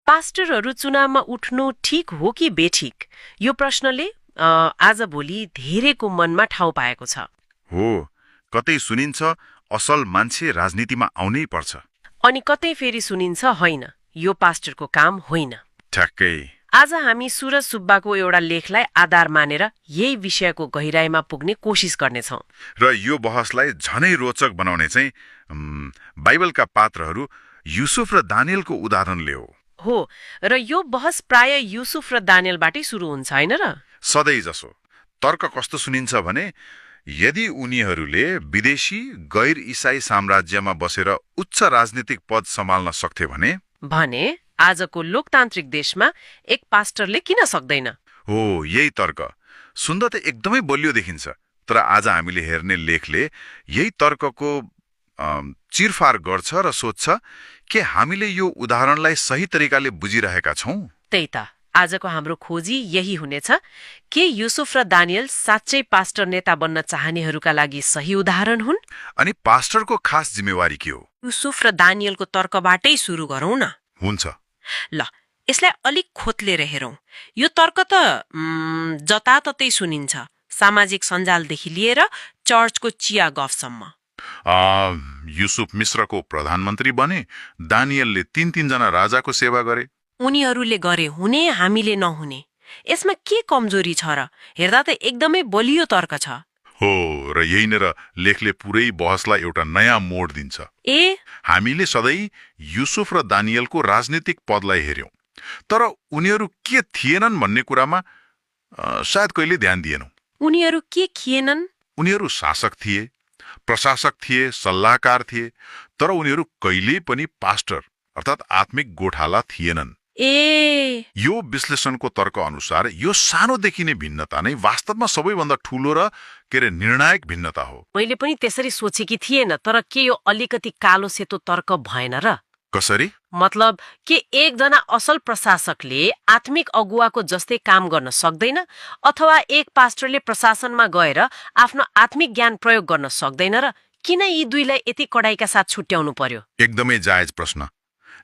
पास्टरहरू चुनावमा उठ्नु ठिक हो कि बेठिक, यो प्रश्नले आजभोलि धेरैको मनमा ठाउँ पाएको छ। हो, कतै सुनिन्छ असल मान्छे राजनीतिमा आउनै पर्छ। अनि कतै फेरि सुनिन्छ होइन, यो पास्टरको काम होइन। ठ्याक्कै। आज हामी सूरज सुब्बाको एउटा लेखलाई आधार मानेर यही विषयको गहिराईमा पुग्ने कोसिस गर्नेछौँ। र यो बहसलाई झनै रोचक बनाउने चाहिँ बाइबलका पात्रहरू युसुफ र दानियलको उदाहरणले हो, र यो बहस प्राय युसुफ र दानियलबाटै सुरु हुन्छ, होइन र? सधैँ जसो। तर्क कस्तो सुनिन्छ भने यदि उनीहरूले विदेशी गैर इसाई साम्राज्यमा बसेर उच्च राजनीतिक पद सम्हाल्न सक्थे भने आजको लोकतान्त्रिक देशमा एक पास्टरले किन सक्दैन? हो, यही तर्क सुन्दा त एकदमै बलियो देखिन्छ, तर आज हामीले हेर्ने लेखले यही तर्कको चिरफार गर्छ र सोध्छ के हामीले यो उदाहरणलाई सही तरिकाले बुझिरहेका छौं? त्यही त आजको हाम्रो खोजी यही हुनेछ। के युसुफ र दानियल साँच्चै पास्टर नेता बन्न चाहनेहरूका लागि सही उदाहरण हुन्? अनि पास्टरको खास जिम्मेवारी के हो? युसुफ र दानियलको तर्कबाटै सुरु गरौँ न। हुन्छ। ल, यसलाई अलिक खोतलेर हेरौँ। यो तर्क त जताततै सुनिन्छ, सामाजिक सञ्जालदेखि लिएर चर्चको चिया गफसम्म। युसुफ मिश्रको प्रधानमन्त्री बने, दानियलले तीन जना राजाको सेवा गरे। उनीहरूले गरे हुने, हामीले नहुने। यसमा के कमजोरी छ र? हेर्दा त एकदमै बलियो तर्क छ। हो, र यही नै लेखले पुरै बहसलाई एउटा नयाँ मोड दिन्छ। हामीले सधैँ युसुफ र दानियलको राजनीतिक पदलाई हेर्यौं, तर उनीहरू के थिएनन् भन्ने कुरामा सायद कहिले ध्यान दिएनौं। उनीहरू के थिएनन्? उनीहरू शासक थिए, प्रशासक थिए, सल्लाहकार थिए, तर उनीहरू कहिल्यै पनि पास्टर अर्थात् आत्मिक गोठाला थिएनन्। यो विश्लेषणको तर्क अनुसार यो सानोदेखि नै भिन्नता नै वास्तवमा सबैभन्दा ठूलो र निर्णायक भिन्नता हो। मैले पनि त्यसरी सोचेकी थिएन, तर के यो अलिकति कालो सेतो तर्क भएन र? कसरी? मतलब के एकजना असल प्रशासकले आत्मिक अगुवाको जस्तै काम गर्न सक्दैन, अथवा एक पास्टरले प्रशासनमा गएर आफ्नो आत्मिक ज्ञान प्रयोग गर्न सक्दैन र? किन यी दुईलाई यति कडाइका साथ छुट्याउनु पर्यो? एकदमै जायज प्रश्न।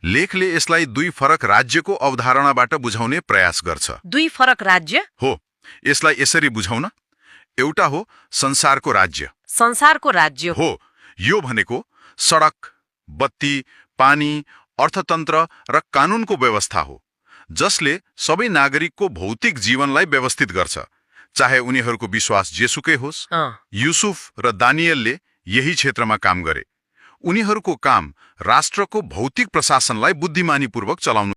लेखले यसलाई दुई फरक राज्यको अवधारणाबाट बुझाउने प्रयास गर्छ। दुई फरक राज्य? हो, यसलाई यसरी बुझाउन। एउटा हो संसारको राज्य। संसारको राज्य हो, यो भनेको सडक, बत्ती, पानी, अर्थतन्त्र र कानूनको व्यवस्था हो, जसले सबै नागरिकको भौतिक जीवनलाई व्यवस्थित गर्छ, चाहे उनीहरूको विश्वास जेसुकै होस्। युसुफ र दानियलले यही क्षेत्रमा काम गरे। उनीहरूको काम राष्ट्रको भौतिक प्रशासनलाई बुद्धिमानीपूर्वक चलाउनु